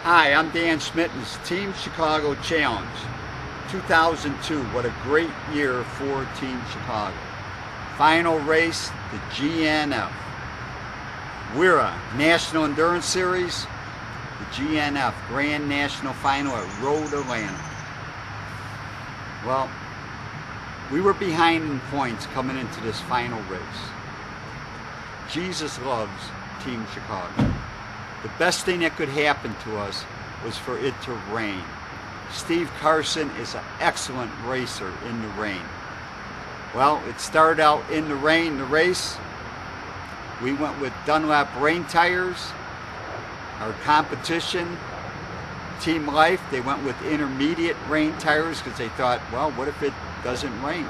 Hi, I'm Dan Schmitt, and it's Team Chicago Challenge 2002. What a great year for Team Chicago. Final race, the GNF. WERA National Endurance Series, the GNF Grand National Final at Road Atlanta. Well, we were behind in points coming into this final race. Jesus loves Team Chicago. The best thing that could happen to us was for it to rain. Steve Karson is an excellent racer in the rain. Well, it started out in the rain, the race. We went with Dunlop rain tires. Our competition, Team Life, they went with intermediate rain tires because they thought, well, what if it doesn't rain?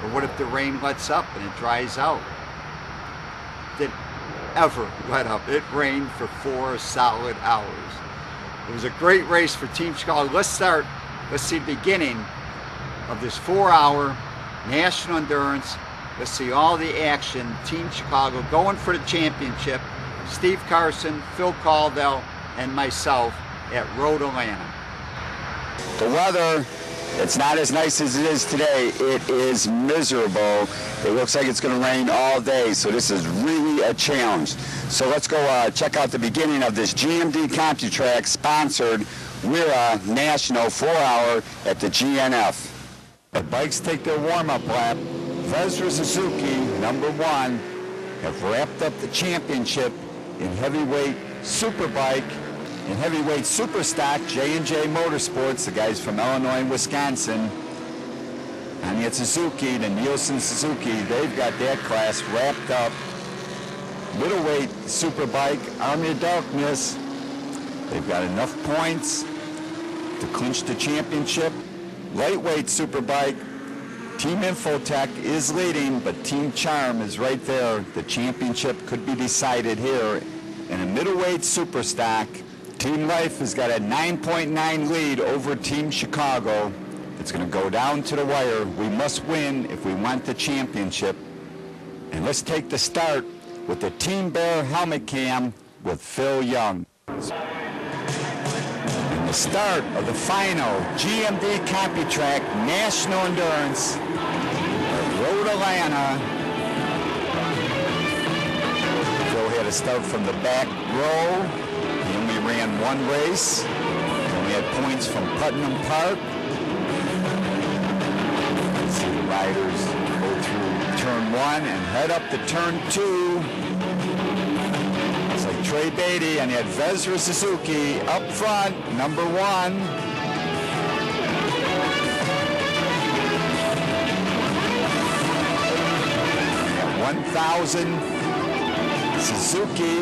Or what if the rain lets up and it dries out? Didn't ever let up. It rained for 4 solid hours. It was a great race for Team Chicago. Let's see the beginning of this 4-hour national endurance. Let's see all the action. Team Chicago going for the championship. Steve Karson, Phil Caudill, and myself at Road Atlanta. The weather, it's not as nice as it is today. It is miserable. It looks like it's going to rain all day, so this is really a challenge. So let's go check out the beginning of this GMD CompuTrack sponsored WERA National 4-hour at the GNF. The bikes take their warm-up lap. WERA Suzuki, #1, have wrapped up the championship in heavyweight superbike. In heavyweight superstock, J&J Motorsports, the guys from Illinois and Wisconsin. And at Suzuki, the Nielsen Suzuki, they've got that class wrapped up. Middleweight superbike, Army of Darkness, they've got enough points to clinch the championship. Lightweight superbike, Team Infotech is leading, but Team Charm is right there. The championship could be decided here. In a middleweight superstock, Team Life has got a 9.9 lead over Team Chicago. It's going to go down to the wire. We must win if we want the championship. And let's take the start with the Team Bear helmet cam with Phil Young. And the start of the final GMD CompuTrack National Endurance at Road Atlanta. Phil had to start from the back row. He only ran one race. He only had points from Putnam Park. Let's see the riders go through turn 1 and head up to turn 2. It's like Trey Beatty and he had WERA Suzuki up front, #1. 1,000 Suzuki.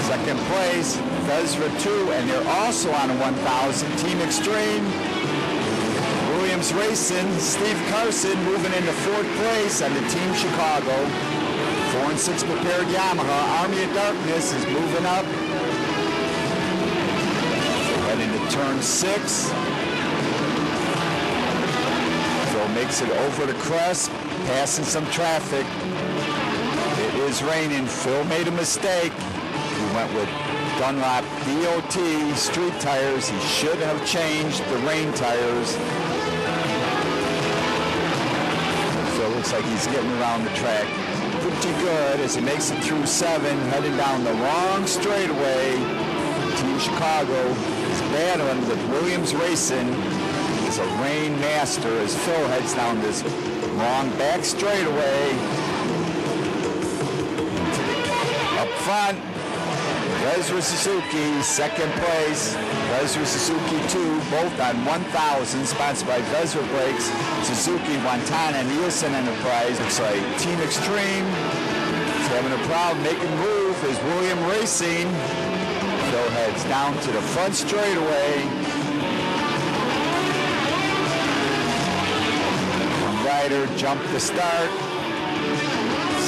Second place, WERA 2, and they're also on a 1,000. Team Extreme, Williams Racing, Steve Karson moving into 4th place on the Team Chicago. 4 and 6 prepared Yamaha. Army of Darkness is moving up. So heading to turn 6. Phil makes it over the crest, passing some traffic. It is raining. Phil made a mistake. He went with Dunlop DOT street tires. He should have changed the rain tires. So it looks like he's getting around the track pretty good as he makes it through 7, heading down the wrong straightaway. Team Chicago is battling with Williams Racing. It's a rain master as Phil heads down this wrong back straightaway. Up front, WERA Suzuki, 2nd place. WERA Suzuki 2, both on 1,000, sponsored by WERA Brakes, Suzuki, Montana, Nielsen Enterprise. Looks like Team Extreme is having a problem making move is William Racing. Phil heads down to the front straightaway. One rider jumped the start.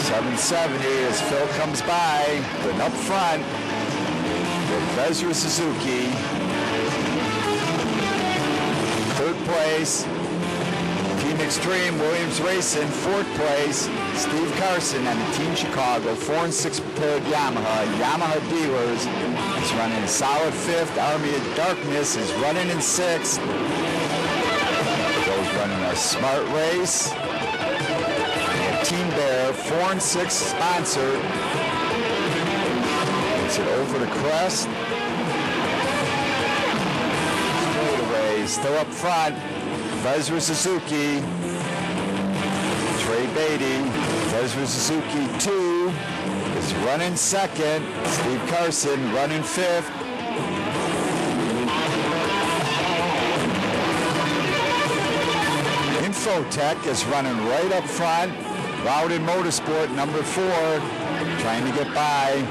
770 as Phil comes by, but up front, WERA Suzuki. 3rd place, Team Team Extreme, Williams Racing, 4th place. Steve Karson on the Team Chicago 4 and 6 prepared Yamaha dealers is running a solid 5th. Army of Darkness is running in 6th. Those running a smart race. And Team Bear 4 and 6 sponsored. Gets it over the crest. Straight still up front. WERA Suzuki, Trey Beatty, WERA Suzuki 2 is running 2nd, Steve Karson running 5th. Infotech is running right up front, Caudill Motorsport number 4, trying to get by.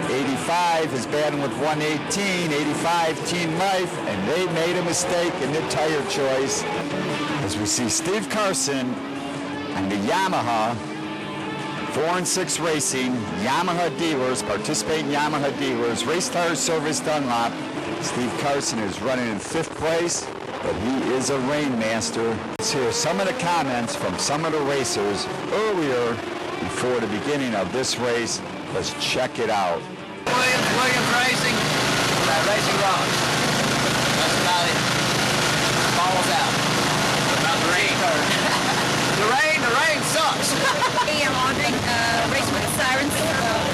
85 is batting with 118, 85 Team Life, and they made a mistake in their tire choice. As we see Steve Karson and the Yamaha 4 and 6 Racing, Yamaha dealers, participating Yamaha dealers, Race Tire Service Dunlop. Steve Karson is running in 5th place, but he is a rainmaster. Let's hear some of the comments from some of the racers earlier before the beginning of this race. Let's check it out. Williams Racing, Racing Rocks. That's about it. Balls out. About the rain. the rain sucks. Hey, I'm Audrey, racing with the Sirens.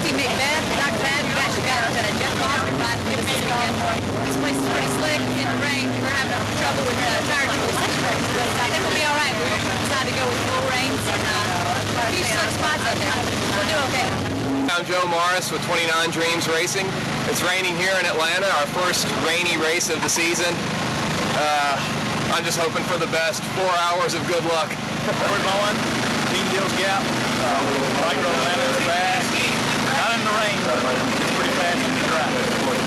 Teammate Beth, Dr. Bad, we've actually got Jeff Foster riding with us this weekend. This place is pretty slick in the rain. We're having trouble with tire choice. But I think we'll be all right. We decided to go with full rains and a few slick spots out there. We'll do okay. I'm Joe Morris with 29 Dreams Racing. It's raining here in Atlanta, our first rainy race of the season. I'm just hoping for the best. 4 hours of good luck. We're going. Team Deals Gap. Micro Atlanta is fast. Not in the rain, but it's pretty fast in the drive.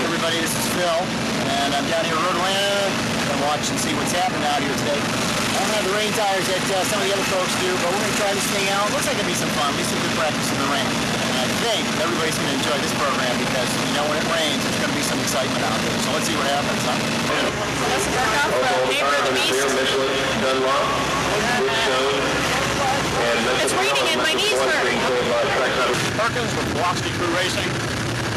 Everybody, this is Phil, and I'm down here in Road Atlanta. I'm watching and see what's happening out here today. I don't have the rain tires that some of the other folks do, but we're going to try this thing out. Looks like it'll be some fun. Be some good practice in the rain. And I think everybody's going to enjoy this program because, you know, when it rains, there's going to be some excitement out there. So let's see what happens, huh? Let's work off Neighbor of the Beast. It's raining and my knees hurt. Perkins with Velocity Crew Racing,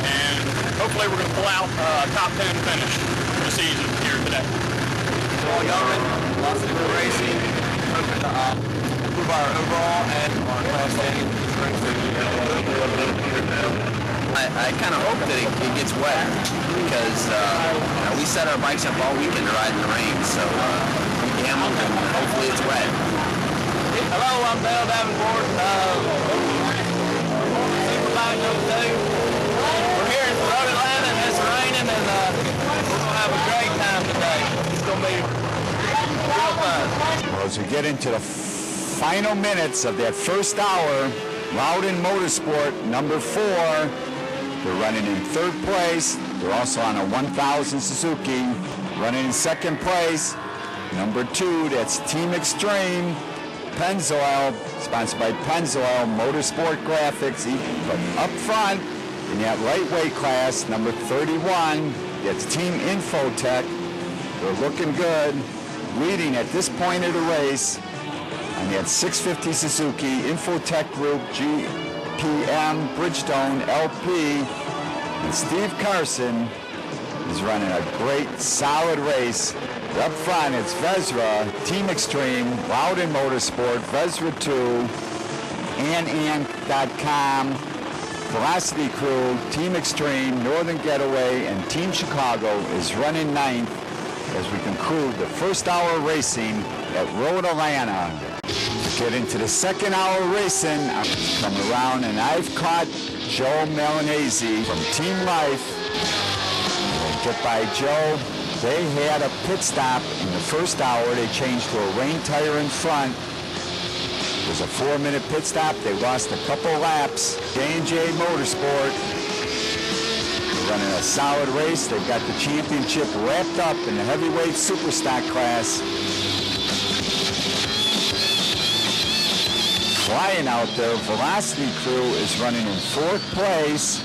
and hopefully we're going to pull out a top 10 finish for the season here today. Paul Youngman, Velocity Crew Racing, hoping to improve our overall and our class standing. I kind of hope that it gets wet because we set our bikes up all weekend to ride in the rain, so we gambled and hopefully it's wet. Hello, I'm Dale Davenport. Superbike number 2. We're here in Road Atlanta and it's raining and we're going to have a great time today. It's going to be real fun. Well, as we get into the final minutes of that first hour, Caudill Motorsport number 4, they're running in 3rd place. They're also on a 1000 Suzuki, running in 2nd place. Number 2, that's Team Extreme, Pennzoil, sponsored by Pennzoil Motorsport Graphics. But up front, in that lightweight class, number 31, that's Team Infotech. They're looking good, leading at this point of the race. On that 650 Suzuki, Infotech Group, GPM, Bridgestone, LP, and Steve Karson is running a great, solid race. Up front, it's WERA, Team Extreme, Caudill Motorsport, WERA 2, AnAn.com, Velocity Crew, Team Extreme, Northern Getaway, and Team Chicago is running 9th as we conclude the first hour racing at Road Atlanta. Get into the second hour racing. I'm coming around and I've caught Joe Melanese from Team Life. We'll get by Joe. They had a pit stop in the first hour. They changed to a rain tire in front. It was a 4-minute pit stop. They lost a couple laps. J&J Motorsport. They're running a solid race. They've got the championship wrapped up in the heavyweight SuperStock class. Flying out there, Velocity Crew is running in 4th place.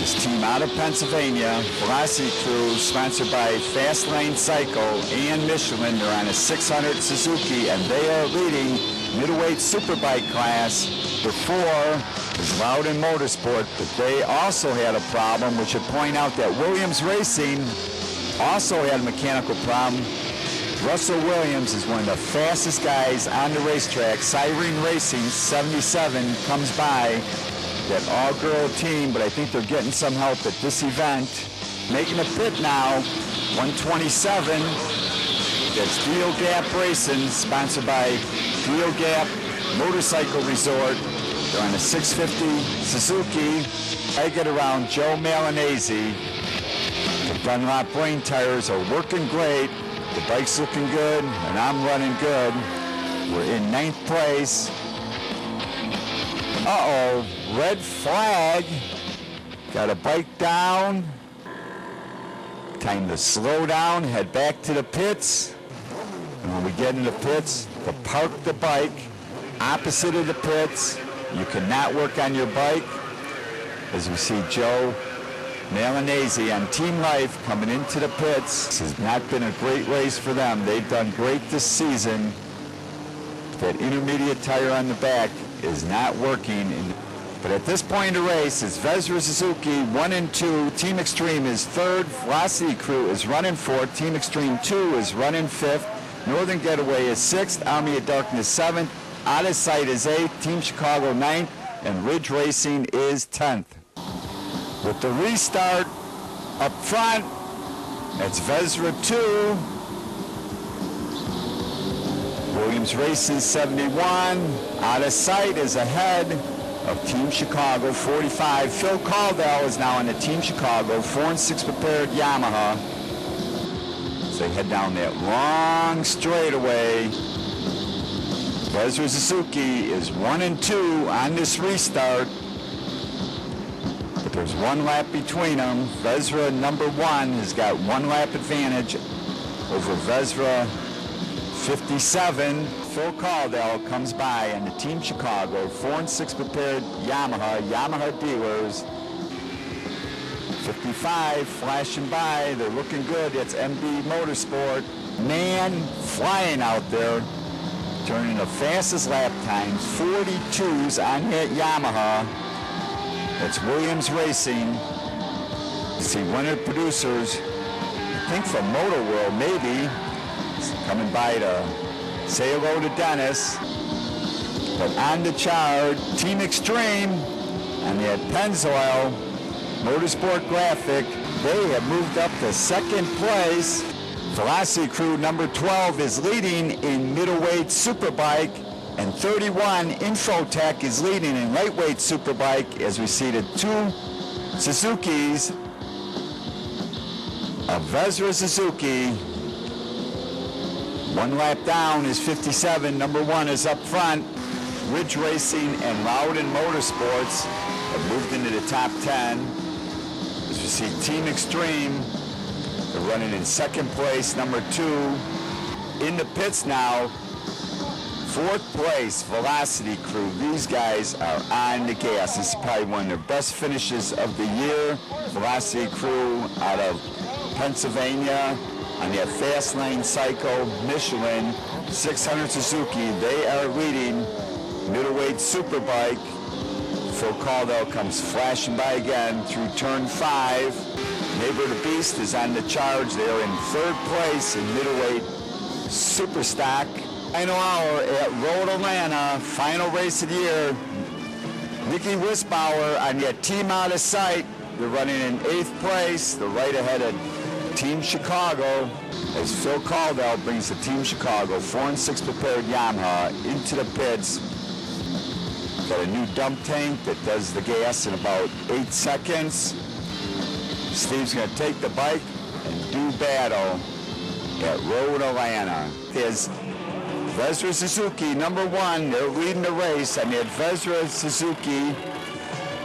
This team out of Pennsylvania, Velocity Crew, sponsored by Fast Lane Cycle and Michelin. They're on a 600 Suzuki, and they are leading Middleweight Superbike Class. Before is Loudon Motorsport, but they also had a problem, which would point out that Williams Racing also had a mechanical problem. Russell Williams is one of the fastest guys on the racetrack. Cyrene Racing, 77, comes by. That all-girl team, but I think they're getting some help at this event. Making a pit now, 127. That's Deal Gap Racing, sponsored by Deal Gap Motorcycle Resort. They're on a 650 Suzuki. I get around Joe Malinese. The Dunlop rain tires are working great. The bike's looking good, and I'm running good. We're in 9th place. Uh-oh, red flag. Got a bike down. Time to slow down, head back to the pits. And when we get in the pits, to park the bike opposite of the pits. You cannot work on your bike. As we see Joe Malinese on Team Life coming into the pits. This has not been a great race for them. They've done great this season. That intermediate tire on the back is not working. But at this point in the race, it's WERA Suzuki 1 and 2. Team Extreme is 3rd. Velocity Crew is running 4th. Team Extreme 2 is running 5th. Northern Getaway is 6th. Army of Darkness 7th. Out of Sight is 8th. Team Chicago 9th. And Ridge Racing is 10th. With the restart up front, it's WERA 2. Williams Racing 71. Out of Sight is ahead of Team Chicago 45. Phil Caudill is now in the Team Chicago 4 and 6 prepared Yamaha. As they head down that long straightaway. WERA Suzuki is 1 and 2 on this restart. But there's one lap between them. WERA number 1 has got 1 lap advantage over WERA 57. Phil Caudill comes by on the Team Chicago 4 and 6 prepared Yamaha dealers. 55 flashing by. They're looking good. It's MB Motorsport. Man flying out there. Turning the fastest lap times. 42s on that Yamaha. That's Williams Racing. See one of the producers, I think from Motor World maybe, coming by to say hello to Dennis. But on the chart, Team Extreme, and they had Pennzoil, Motorsport Graphic. They have moved up to 2nd place. Velocity Crew number 12 is leading in Middleweight Superbike, and 31 Infotech is leading in Lightweight Superbike as we see the 2 Suzukis of WERA Suzuki. 1 lap down is 57. Number 1 is up front. Ridge Racing and Loudon Motorsports have moved into the top 10. As we see Team Extreme, they're running in 2nd place, number 2. In the pits now, 4th place, Velocity Crew. These guys are on the gas. This is probably one of their best finishes of the year. Velocity Crew out of Pennsylvania on that Fast Lane Cycle Michelin 600 Suzuki. They are leading Middleweight Superbike. Phil Caudill comes flashing by again through turn 5. Neighbor the Beast is on the charge. They are in 3rd place in Middleweight Superstock. Final hour at Road Atlanta, final race of the year. Nicky Wisbauer on that Team Out of Sight. They're running in 8th place. They're right ahead of Team Chicago as Phil Caudill brings the Team Chicago 4 and 6 prepared Yamaha into the pits. Got a new dump tank that does the gas in about 8 seconds. Steve's going to take the bike and do battle at Road Atlanta. There's WERA Suzuki, number 1. They're leading the race. I mean, WERA Suzuki,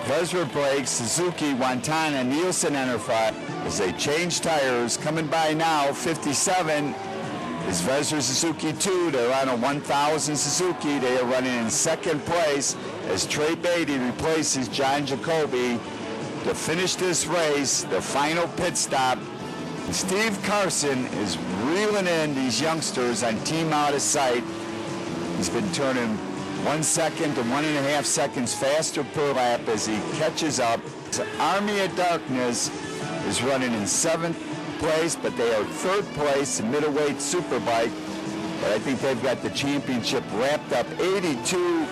WERA Brakes, Suzuki, Wantana, Nielsen Enterprise. As they change tires, coming by now, 57 is WERA Suzuki 2. They're on a 1000 Suzuki. They are running in 2nd place as Trey Beatty replaces John Jacoby to finish this race, the final pit stop. Steve Karson is reeling in these youngsters on Team Out of Sight. He's been turning 1 second to 1.5 seconds faster per lap as he catches up. Army of Darkness is running in 7th place, but they are 3rd place in Middleweight Superbike. But I think they've got the championship wrapped up. 82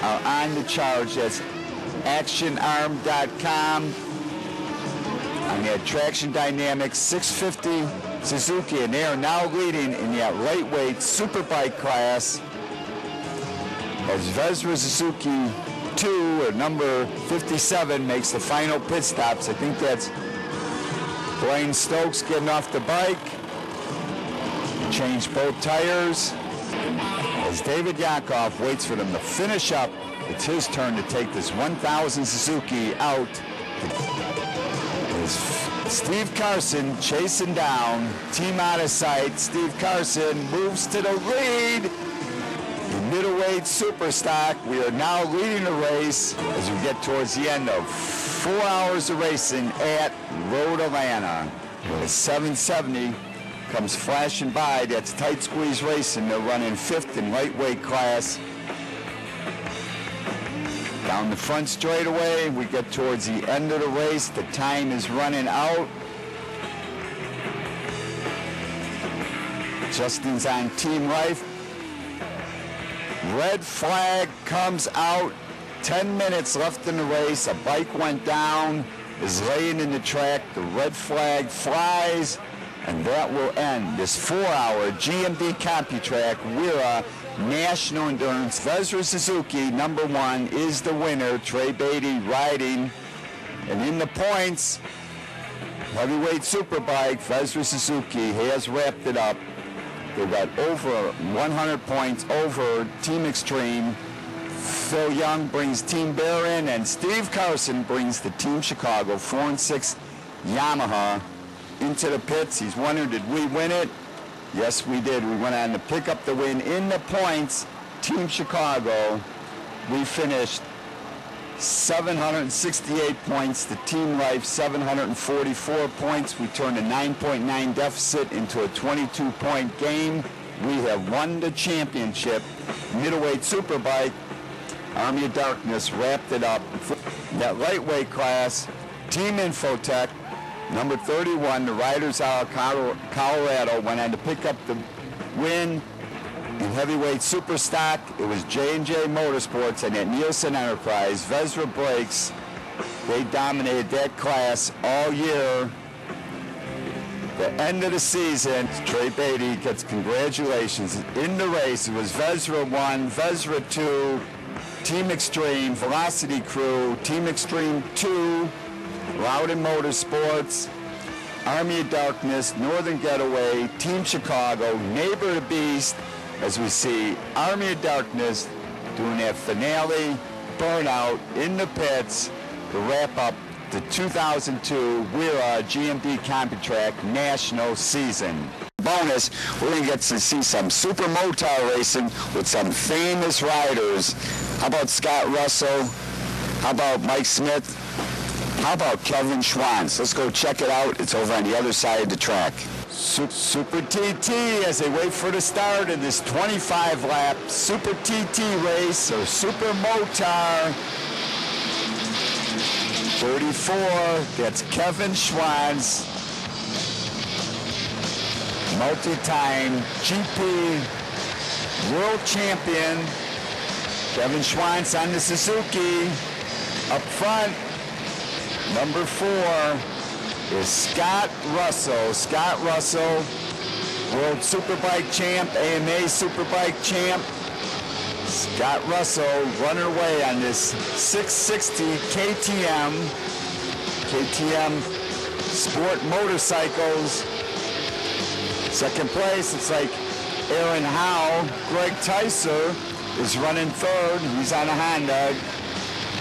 are on the charge. That's actionarm.com. On the Traction Dynamics 650 Suzuki, and they are now leading in that lightweight Superbike class as WERA Suzuki 2, or number 57, makes the final pit stops. I think that's Blaine Stokes getting off the bike. Changed both tires. As David Yakov waits for them to finish up, it's his turn to take this 1000 Suzuki out. As Steve Karson chasing down Team Out of Sight. Steve Karson moves to the lead. The Middleweight Superstock. We are now leading the race as we get towards the end of 4 hours of racing at Road Atlanta. As 770 comes flashing by. That's Tight Squeeze Racing. They're running 5th in lightweight class. Down the front straightaway, we get towards the end of the race. The time is running out. Justin's on Team Life. Red flag comes out. 10 minutes left in the race. A bike went down, is laying in the track. The red flag flies, and that will end this 4-hour GMD CompuTrack WERA National Endurance. WERA Suzuki, number 1, is the winner. Trey Beatty riding. And in the points, Heavyweight Superbike, WERA Suzuki has wrapped it up. They've got over 100 points over Team Extreme. Phil Young brings Team Barron, and Steve Karson brings the Team Chicago 4 and 6 Yamaha into the pits. He's wondering, did we win it? Yes, we did. We went on to pick up the win in the points. Team Chicago, we finished 768 points. The Team Life, 744 points. We turned a 9.9 deficit into a 22-point game. We have won the championship. Middleweight Superbike, Army of Darkness wrapped it up. That lightweight class, Team Infotech, number 31, the riders out of Colorado, went on to pick up the win. In Heavyweight Superstock, it was J&J Motorsports and at Nielsen Enterprise. WERA Brakes, they dominated that class all year. The end of the season, Trey Beatty gets congratulations. In the race, it was WERA 1, WERA 2, Team Extreme, Velocity Crew, Team Extreme 2, Loudon Motorsports, Army of Darkness, Northern Getaway, Team Chicago, Neighbor the Beast, as we see Army of Darkness doing their finale burnout in the pits to wrap up the 2002 WERA GMD CompuTrack National season. Bonus, we're going to get to see some Super-Motard racing with some famous riders. How about Scott Russell? How about Mike Smith? How about Kevin Schwantz? Let's go check it out. It's over on the other side of the track. Super TT as they wait for the start of this 25-lap Super TT race, or Super-Motard. 34, that's Kevin Schwantz, multi-time GP world champion. Kevin Schwantz on the Suzuki. Up front, number 4 is Scott Russell. Scott Russell, World Superbike champ, AMA Superbike champ. Scott Russell running away on this 660 KTM Sport Motorcycles. Second place, it's like Aaron Howe. Greg Tyser is running 3rd. He's on a Honda.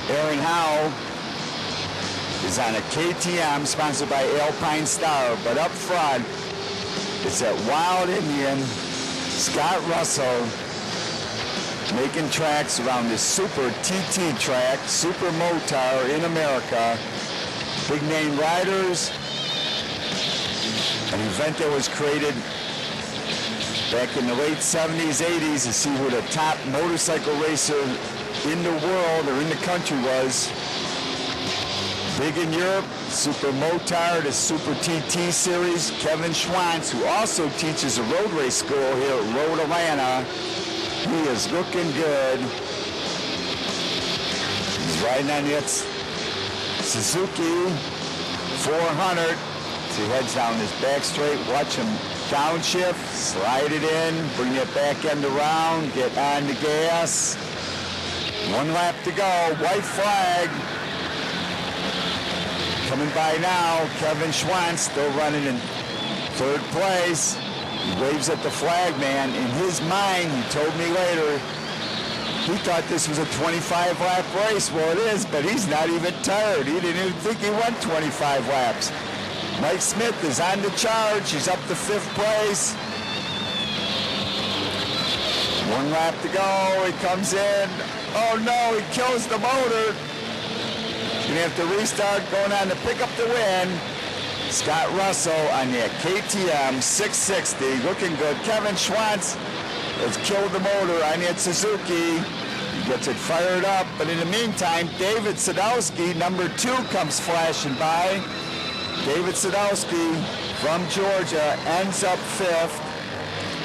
Aaron Howe is on a KTM sponsored by Alpine Star. But up front, it's that Wild Indian, Scott Russell, making tracks around this Super TT track, Super-Motard in America. big name riders. An event that was created back in the late 70s, 80s to see who the top motorcycle racer in the world or in the country was. Big in Europe, Super-Motard, the Super TT series. Kevin Schwantz, who also teaches a road race school here at Road Atlanta. He is looking good. He's riding on that Suzuki 400. He heads down his back straight. Watch him downshift, slide it in, bring that back end around, get on the gas. 1 lap to go, white flag. Coming by now, Kevin Schwantz still running in 3rd place. He waves at the flag man. In his mind, he told me later, he thought this was a 25-lap race. Well, it is, but he's not even tired. He didn't even think he won 25 laps. Mike Smith is on the charge. He's up to 5th place. 1 lap to go. He comes in. Oh no, he kills the motor. He's gonna have to restart, going on to pick up the win. Scott Russell on the KTM 660, looking good. Kevin Schwantz has killed the motor on that Suzuki. He gets it fired up, but in the meantime, David Sadowski, number 2, comes flashing by. David Sadowski from Georgia ends up 5th.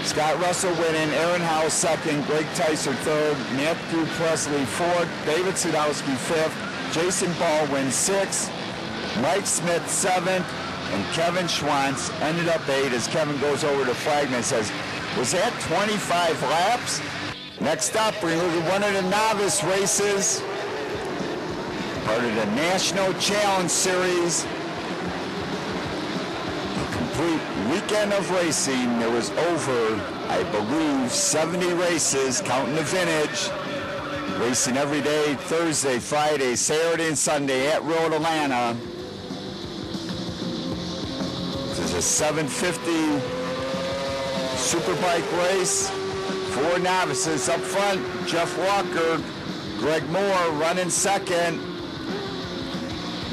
Scott Russell winning, Aaron House 2nd, Greg Tyser 3rd, Matthew Presley 4th, David Sadowski 5th, Jason Baldwin 6th, Mike Smith 7th, and Kevin Schwantz ended up 8th as Kevin goes over to flagman and says, was that 25 laps? Next up, we're going to look at one of the novice races, part of the National Challenge Series. Complete weekend of racing. There was over, I believe, 70 races, counting the vintage. Racing every day, Thursday, Friday, Saturday, and Sunday at Road Atlanta. This is a 750 Superbike race. 4 novices up front. Jeff Walker, Greg Moore running 2nd.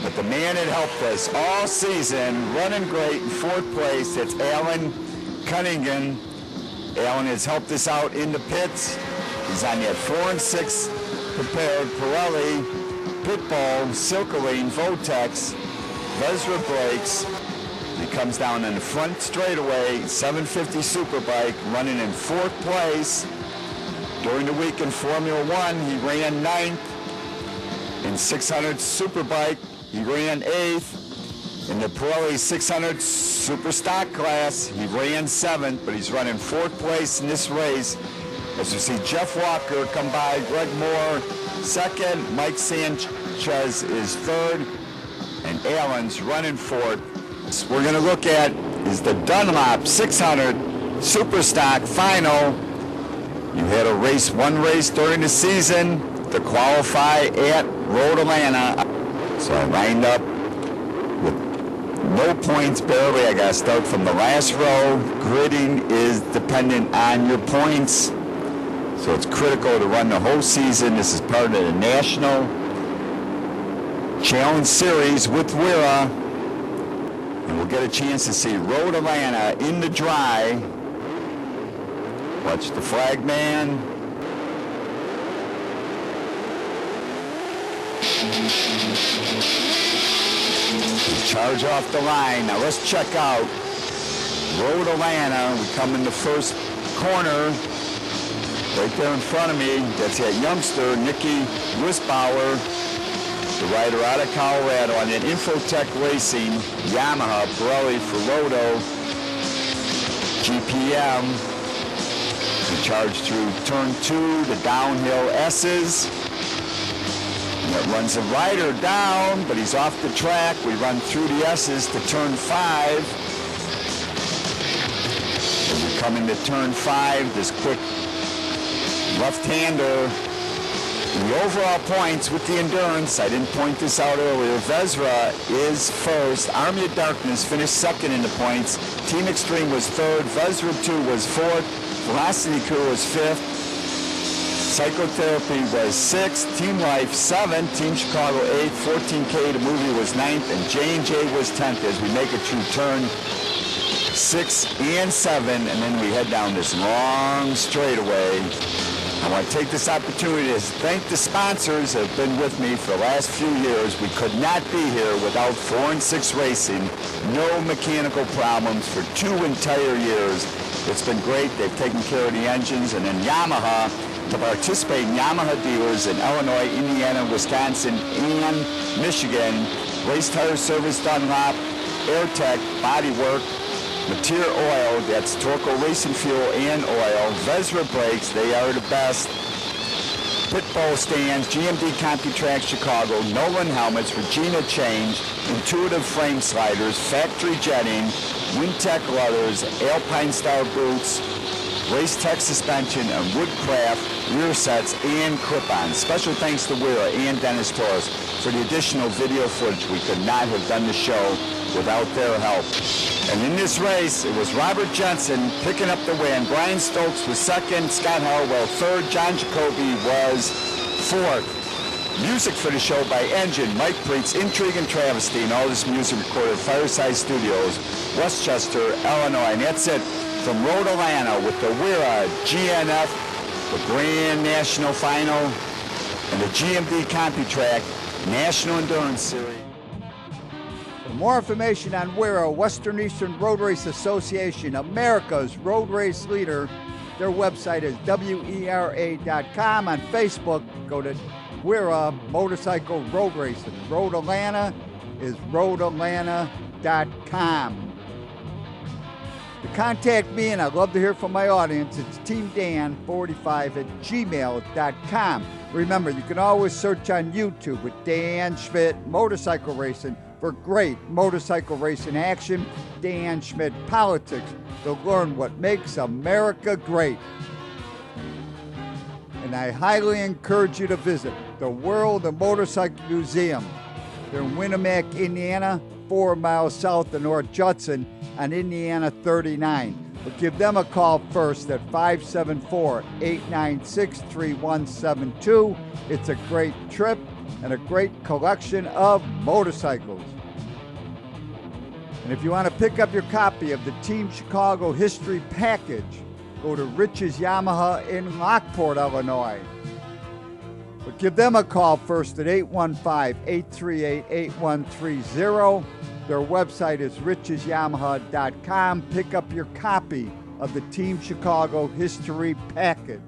But the man that helped us all season, running great in 4th place, that's Alan Cunningham. Alan has helped us out in the pits. He's on that 4 and 6 prepared Pirelli, Pitbull, Silcoline, Votex, Vesra brakes. He comes down in the front straightaway, 750 Superbike, running in 4th place. During the week in Formula 1, he ran 9th. In 600 Superbike, he ran 8th. In the Pirelli 600 SuperStock class, he ran 7th, but he's running 4th place in this race. As you see, Jeff Walker come by, Greg Moore 2nd, Mike Sanchez is 3rd, and Allen's running 4th. So we're going to look at is the Dunlop 600 Superstock final. You had a race, 1 race during the season to qualify at Road Atlanta. So I lined up with no points barely. I got to start from the last row. Gridding is dependent on your points. So it's critical to run the whole season. This is part of the National Challenge Series with WERA. And we'll get a chance to see Road Atlanta in the dry. Watch the flag man. Charge off the line. Now let's check out Road Atlanta. We come in the first corner. Right there in front of me, that's that youngster, Nicky Wisbauer, the rider out of Colorado on an Infotech Racing Yamaha Pirelli Ferroto GPM. We charge through turn 2, the downhill S's. And that runs the rider down, but he's off the track. We run through the S's to turn 5. As we come into turn 5, this quick left-hander. The overall points with the endurance, I didn't point this out earlier, Vesra is first. Army of Darkness finished 2nd in the points. Team Extreme was 3rd. Vesra 2 was 4th. Velocity Crew was 5th. Psychotherapy was 6, Team Life 7, Team Chicago 8, 14K the movie was 9th, and J&J was 10th as we make it through turn 6 and 7, and then we head down this long straightaway. I want to take this opportunity to thank the sponsors that have been with me for the last few years. We could not be here without 4 and 6 Racing. No mechanical problems for 2 entire years. It's been great. They've taken care of the engines. And then Yamaha, to participate in Yamaha dealers in Illinois, Indiana, Wisconsin, and Michigan. Race Tire Service Dunlop, AirTech, Bodywork, Mateer Oil, that's Torco Racing Fuel and Oil, Vezra Brakes, they are the best. Pitbull Stands, GMD CompuTrack Chicago, Nolan Helmets, Regina Change, Intuitive Frame Sliders, Factory Jetting, Wintech Leathers, Alpine Star Boots, Race Tech Suspension, and Woodcraft rear sets and clip-ons. Special thanks to WERA and Dennis Torres for the additional video footage. We could not have done the show without their help. And in this race, it was Robert Jensen picking up the win. Brian Stokes was second, Scott Harwell third, John Jacoby was fourth. Music for the show by Engine, Mike Preetz, Intrigue and Travesty, and all this music recorded at Fireside Studios, Westchester, Illinois. And that's it from Road Atlanta with the WERA GNF, the Grand National Final, and the GMD CompuTrack National Endurance Series. For more information on WERA, Western Eastern Road Race Association, America's road race leader, their website is WERA.com. On Facebook, go to WERA Motorcycle Road Racing. Road Atlanta is roadatlanta.com. To contact me, and I'd love to hear from my audience, it's teamdan45@gmail.com. Remember, you can always search on YouTube with Dan Schmitt Motorcycle Racing for great motorcycle racing action, Dan Schmitt Politics, to learn what makes America great. And I highly encourage you to visit the World of Motorcycle Museum. They're in Winamac, Indiana, 4 miles south of North Judson on Indiana 39. But give them a call first at 574-896-3172. It's a great trip and a great collection of motorcycles. And if you want to pick up your copy of the Team Chicago History Package, go to Rich's Yamaha in Lockport, Illinois. But give them a call first at 815-838-8130. Their website is richesyamaha.com. Pick up your copy of the Team Chicago History Package.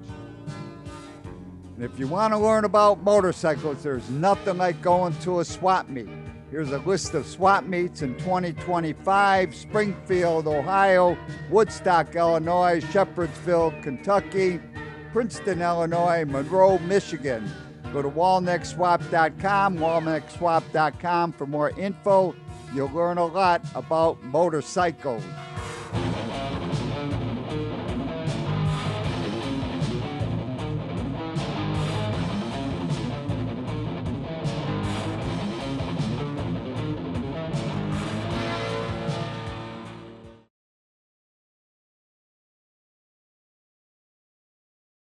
And if you want to learn about motorcycles, there's nothing like going to a swap meet. Here's a list of swap meets in 2025: Springfield, Ohio, Woodstock, Illinois, Shepherdsville, Kentucky, Princeton, Illinois, Monroe, Michigan. Go to walneckswap.com, walneckswap.com for more info. You'll learn a lot about motorcycles.